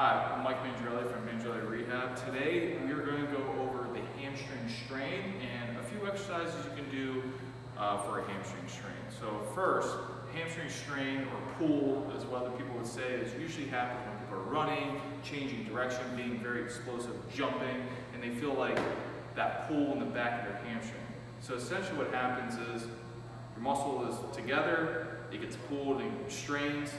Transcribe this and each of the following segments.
Hi, I'm Mike Mangiarelli from Mangiarelli Rehab. Today we are going to go over the hamstring strain and a few exercises you can do for a hamstring strain. So first, hamstring strain or pull, as what other people would say, is usually happens when people are running, changing direction, being very explosive, jumping, and they feel like that pull in the back of their hamstring. So essentially what happens is your muscle is together, it gets pulled and strains.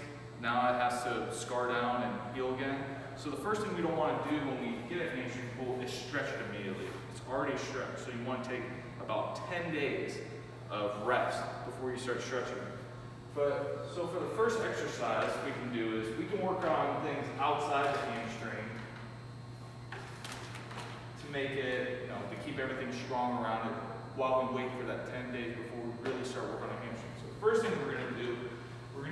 Now it has to scar down and heal again. So the first thing we don't want to do when we get a hamstring pull is stretch it immediately. It's already stretched, so you want to take about 10 days of rest before you start stretching. So for the first exercise we can do is we can work on things outside the hamstring to make it, to keep everything strong around it while we wait for that 10 days before we really start working on hamstring. So the first thing we're going to do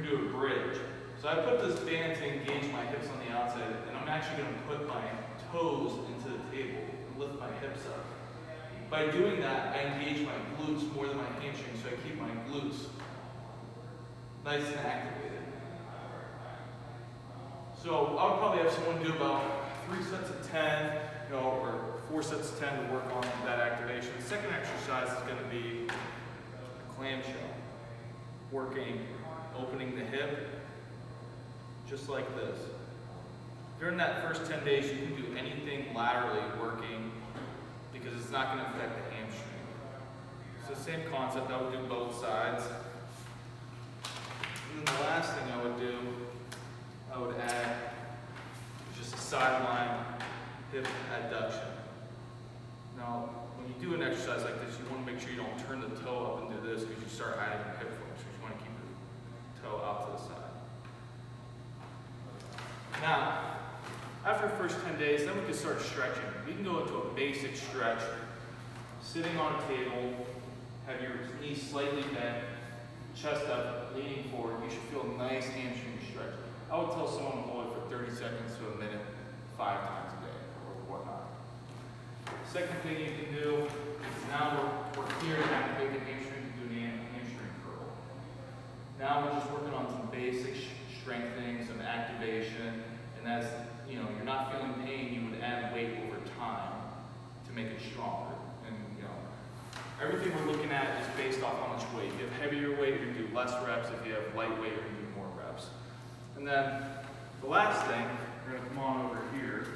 a bridge. So I put this band to engage my hips on the outside, and I'm actually going to put my toes into the table and lift my hips up. By doing that, I engage my glutes more than my hamstrings, so I keep my glutes nice and activated. So I would probably have someone do about 3 sets of 10, or 4 sets of 10 to work on that activation. The second exercise is going to be a clamshell, opening the hip, just like this. During that first 10 days, you can do anything laterally working because it's not going to affect the hamstring. So same concept, I would do both sides. And then the last thing I would do, I would add just a sideline hip adduction. Now, when you do an exercise like this, you want to make sure you don't turn the toe up and do this because you start adding your hip flex. You want to keep the toe out to the side. Now, after the first 10 days, then we can start stretching. We can go into a basic stretch, sitting on a table, have your knees slightly bent, chest up, leaning forward. You should feel a nice hamstring stretch. I would tell someone to hold it for 30 seconds to a minute, 5 times a day, or whatnot. Second thing you can do is now we're here to activate the hamstring, do the hamstring curl. Now we're just working on some basic strengthening, some activation, and as you're not feeling pain, you would add weight over time to make it stronger. And everything we're looking at is based off how much weight. If you have heavier weight, you're going to do less reps. If you have light weight, you're going to do more reps. And then the last thing, we're going to come on over here.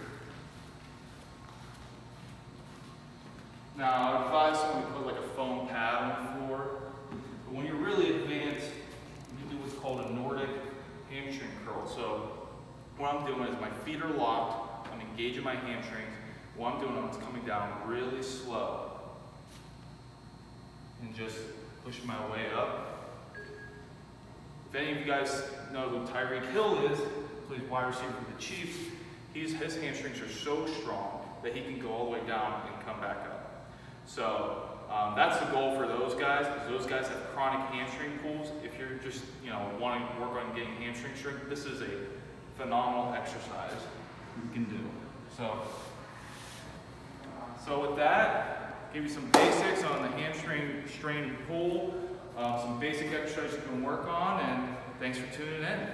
Now, I would advise someone to put like a foam pad on the floor. But when you're really advanced, you can do what's called a Nordic hamstring curl. So what I'm doing is my feet are locked, I'm engaging my hamstrings. What I'm doing is coming down really slow and just pushing my way up. If any of you guys know who Tyreek Hill is, plays wide receiver for the Chiefs, his hamstrings are so strong that he can go all the way down and come back up. So that's the goal for those guys, because those guys have chronic hamstring pulls. If you're just wanting to work on getting hamstring strength, this is a phenomenal exercise you can do. So with that, give you some basics on the hamstring strain and pull, some basic exercises you can work on, and thanks for tuning in.